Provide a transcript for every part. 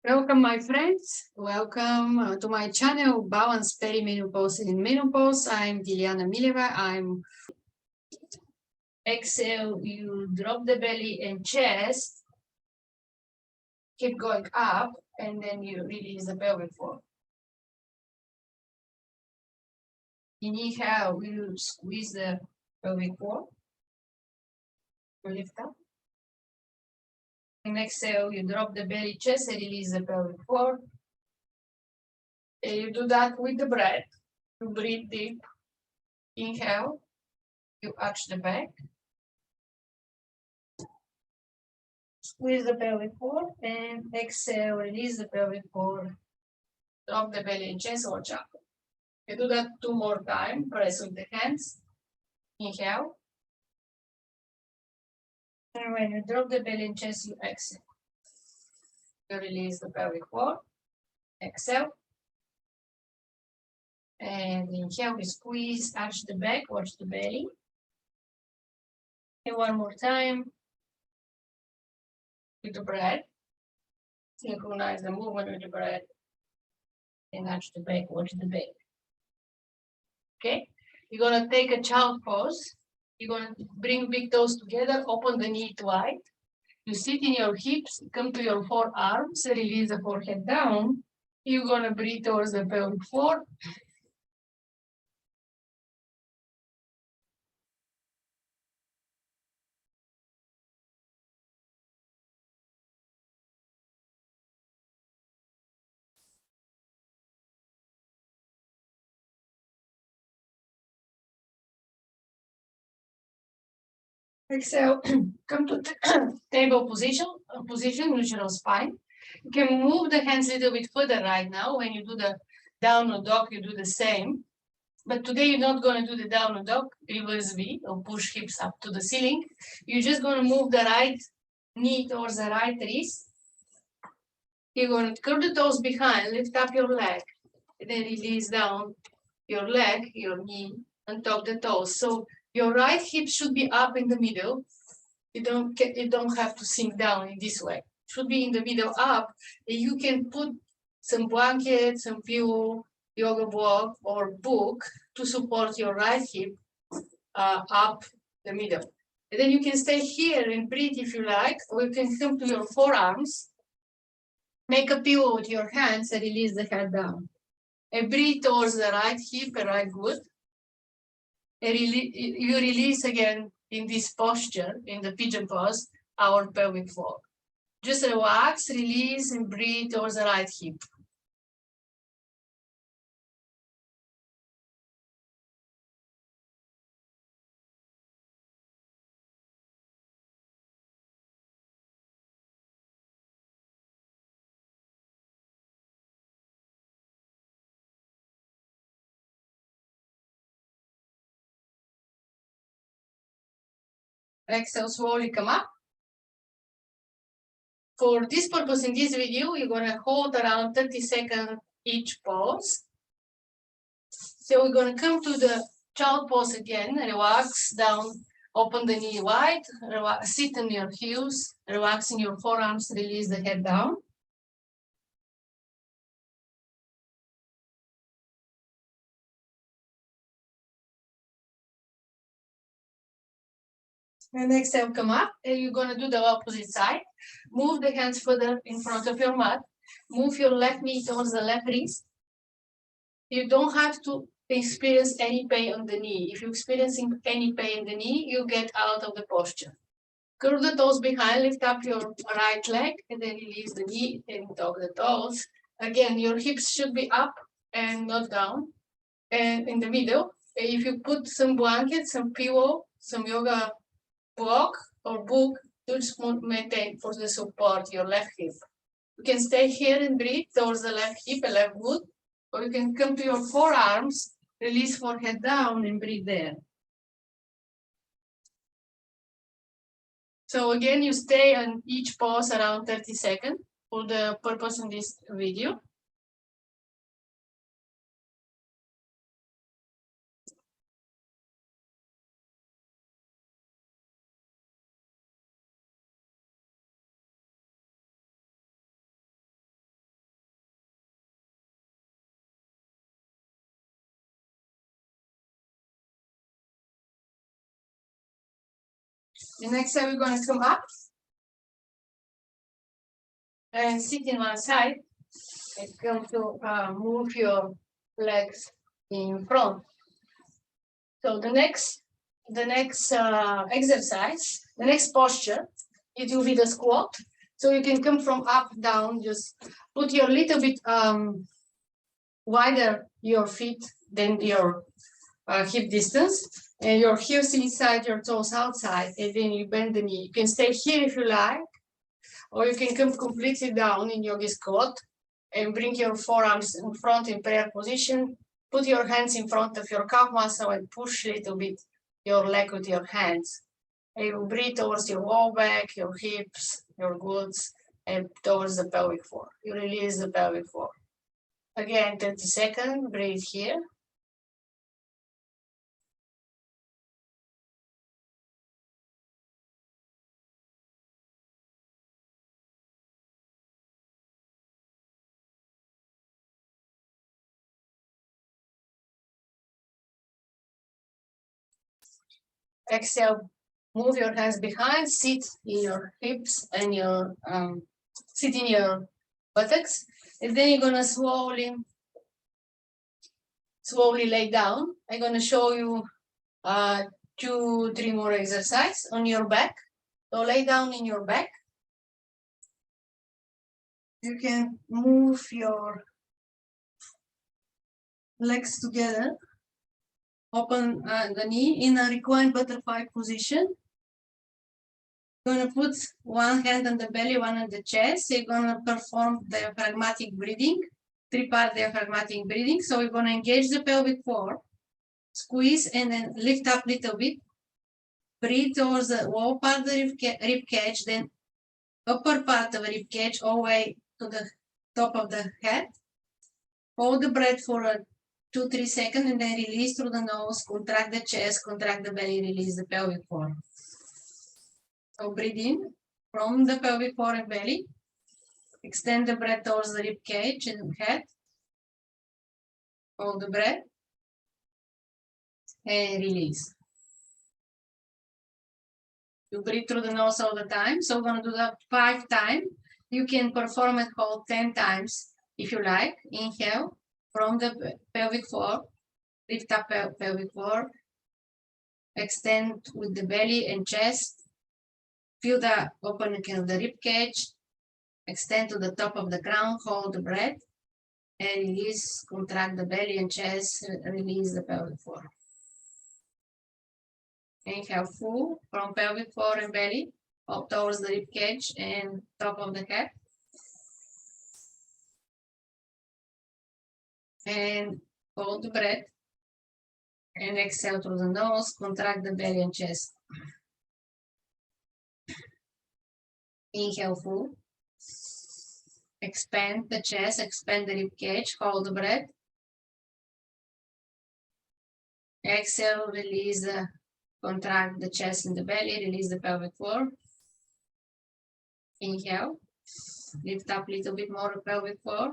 Welcome, my friends. Welcome to my channel, Balance Perimenopause and Menopause. I'm Dilyana Mileva. Exhale, you drop the belly and chest. Keep going up, and then you release the pelvic floor. Inhale, you squeeze the pelvic floor. Lift up. And exhale, you drop the belly, chest, and release the pelvic floor. And you do that with the breath. You breathe deep. Inhale, you arch the back. Squeeze the pelvic floor and exhale, release the pelvic floor. Drop the belly and chest or jump. You do that 2 more times. Press with the hands. Inhale. And when you drop the belly and chest, you exhale. You release the pelvic floor. Exhale. And inhale, we squeeze, arch the back, watch the belly. And one more time. With the breath. Synchronize the movement with the breath. And arch the back, watch the belly. Okay? You're going to take a child pose. You're going to bring big toes together, open the knee wide. You sit in your hips, come to your forearms, release the forehead down. You're going to breathe towards the pelvic floor. Exhale, come to table position, neutral spine. You can move the hands a little bit further right now. When you do the downward dog, you do the same. But today you're not going to do the downward dog, reverse V, or push hips up to the ceiling. You're just going to move the right knee towards the right wrist. You're going to curl the toes behind, lift up your leg, and then release down your leg, your knee, and tuck the toes. So your right hip should be up in the middle. You don't have to sink down in this way. It should be in the middle up. And you can put some blanket, some pillow, yoga block, or book to support your right hip up the middle. And then you can stay here and breathe if you like, or you can come to your forearms, make a pillow with your hands and release the head down. And breathe towards the right hip and right glute. And you release again in this posture, in the pigeon pose, our pelvic floor. Just relax, release, and breathe towards the right hip. Exhale, slowly come up. For this purpose, in this video, you're going to hold around 30 seconds each pose. So we're going to come to the child pose again, relax down, open the knee wide, sit on your heels, relax in your forearms, release the head down. And exhale, come up, and you're going to do the opposite side. Move the hands further in front of your mat. Move your left knee towards the left wrist. You don't have to experience any pain on the knee. If you're experiencing any pain in the knee, you get out of the posture. Curl the toes behind, lift up your right leg, and then release the knee and tuck the toes. Again, your hips should be up and not down. And in the middle, if you put some blanket, some pillow, some yoga block or book, just maintain for the support your left hip. You can stay here and breathe towards the left hip and left glute, or you can come to your forearms, release forehead down and breathe there. So again, you stay on each pose around 30 seconds for the purpose of this video. The next time we're going to come up and sit in one side and come to move your legs in front. So the next exercise, the next posture, it will be the squat. So you can come from up, down, just put your little bit wider your feet than your hip distance, and your heels inside, your toes outside, and then you bend the knee. You can stay here if you like, or you can come completely down in yogi squat and bring your forearms in front in prayer position. Put your hands in front of your calf muscle and push a little bit your leg with your hands. And you breathe towards your low back, your hips, your glutes, and towards the pelvic floor. You release the pelvic floor. Again, 30 seconds, breathe here. Exhale, move your hands behind, sit in your hips and your sit in your buttocks, and then you're gonna slowly lay down. I'm gonna show you 2-3 more exercises on your back. So lay down in your back. You can move your legs together. Open the knee in a reclined butterfly position. You're going to put one hand on the belly, one on the chest. You're going to perform diaphragmatic breathing, 3-part diaphragmatic breathing. So we're going to engage the pelvic floor, squeeze, and then lift up a little bit. Breathe towards the lower part of the rib cage, then upper part of the rib cage all the way to the top of the head. Hold the breath for 2-3 seconds and then release through the nose, contract the chest, contract the belly, release the pelvic floor. So breathe in from the pelvic floor and belly. Extend the breath towards the rib cage and head. Hold the breath and release. You breathe through the nose all the time. So we're going to do that 5 times. You can perform it hold 10 times if you like. Inhale from the pelvic floor. Lift up pelvic floor. Extend with the belly and chest. Feel the opening of the rib cage. Extend to the top of the crown. Hold the breath. And release. Contract the belly and chest. Release the pelvic floor. Inhale full from pelvic floor and belly up towards the rib cage and top of the head. And hold the breath. And exhale through the nose. Contract the belly and chest. Inhale full. Expand the chest, expand the rib cage, hold the breath. Exhale, release the, contract the chest and the belly, release the pelvic floor. Inhale, lift up a little bit more the pelvic floor.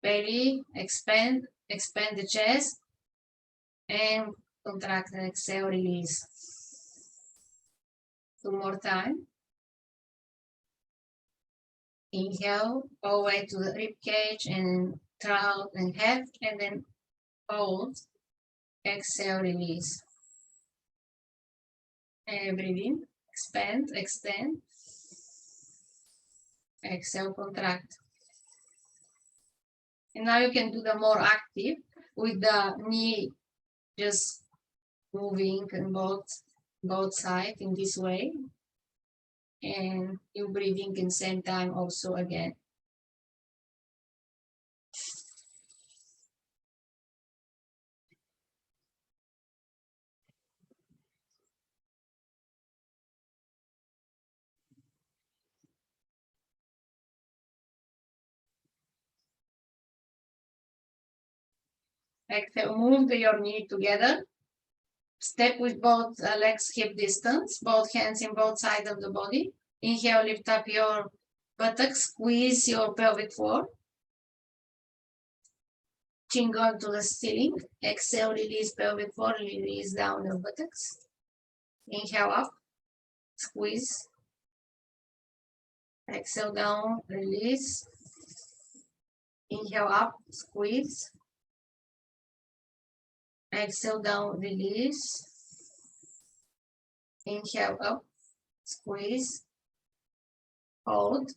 Belly, expand the chest, and contract and exhale, release. 2 more times. Inhale, all the way to the rib cage and throat and head, and then hold. Exhale, release. And breathe in, expand, extend. Exhale, contract. And now you can do the more active with the knee just moving on both sides in this way. And you breathing in the same time also again. Exhale, move your knee together. Step with both legs hip distance, both hands in both sides of the body. Inhale, lift up your buttocks, squeeze your pelvic floor. Chin going to the ceiling. Exhale, release pelvic floor, release down your buttocks. Inhale up. squeeze. Exhale down, release. Inhale up, squeeze. Exhale down, release. Inhale up, squeeze. Hold.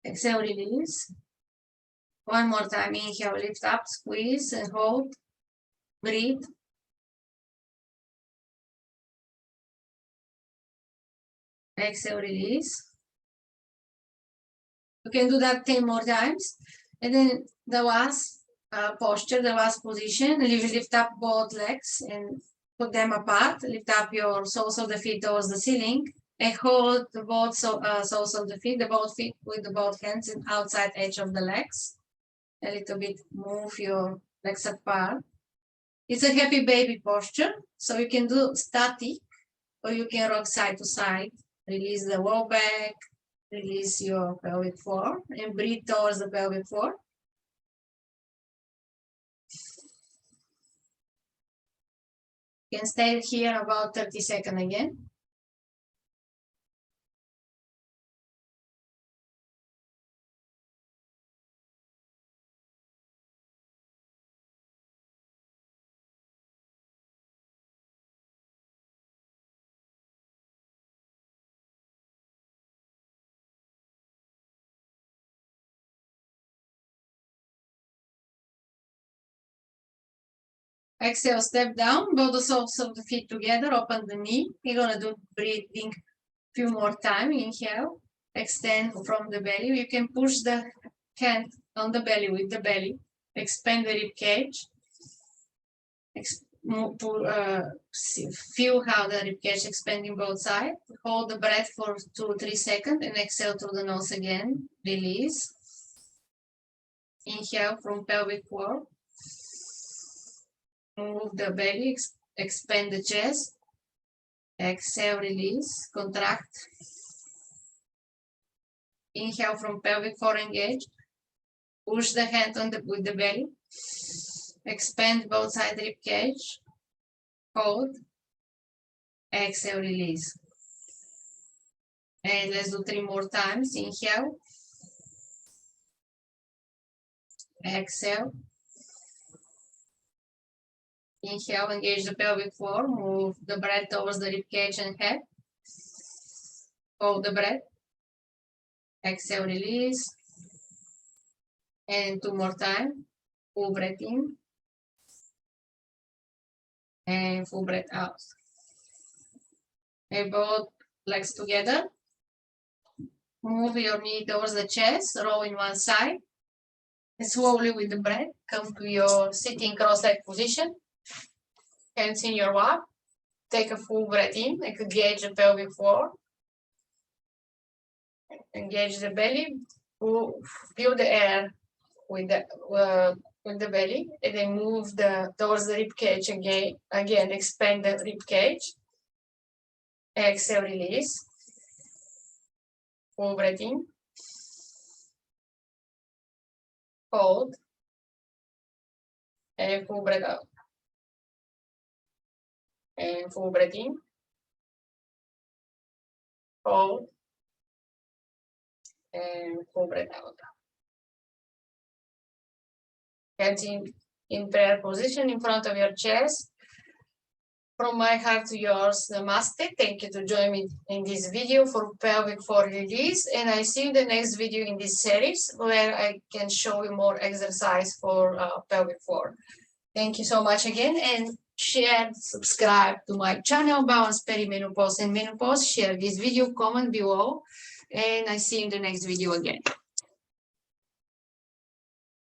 Exhale, release. One more time, inhale, lift up, squeeze and hold. Breathe. Exhale, release. You can do that 10 more times. And then the last posture, the last position, you lift up both legs and put them apart. Lift up your soles of the feet towards the ceiling and hold the both soles of the feet, both feet with the both hands and outside edge of the legs. A little bit move your legs apart. It's a happy baby posture. So you can do static or you can rock side to side. Release the low back, release your pelvic floor and breathe towards the pelvic floor. You can stay here about 30 seconds again. Exhale, step down, both the soles of the feet together, open the knee. You're gonna do breathing a few more times. Inhale, extend from the belly. You can push the hand on the belly with the belly. Expand the rib cage. Feel how the rib cage expanding both sides. Hold the breath for 2-3 seconds and exhale through the nose again. Release. Inhale from pelvic floor. Move the belly, expand the chest. Exhale, release, contract. Inhale from pelvic floor, engage. Push the hand with the belly. Expand both sides rib cage. Hold. Exhale, release. And let's do 3 more times. Inhale. Exhale. Inhale, engage the pelvic floor. Move the breath towards the rib cage and head. Hold the breath. Exhale, release. And 2 more times. Full breath in. And full breath out. And both legs together. Move your knee towards the chest. Roll in one side. And slowly with the breath, come to your sitting cross-leg position. Hands in your lap. Take a full breath in. Engage the pelvic floor. Engage the belly. Feel the air with the belly, and then move towards the rib cage again. Again, expand the rib cage. Exhale, release. Full breath in. Hold. And full breath out. And full breath in. Hold. And full breath out. Hands in prayer position in front of your chest. From my heart to yours, namaste. Thank you to join me in this video for pelvic floor release. And I see you in the next video in this series where I can show you more exercise for pelvic floor. Thank you so much again, and share, subscribe to my channel, Balance Perimenopause and Menopause. Share this video, comment below, and I see you in the next video again.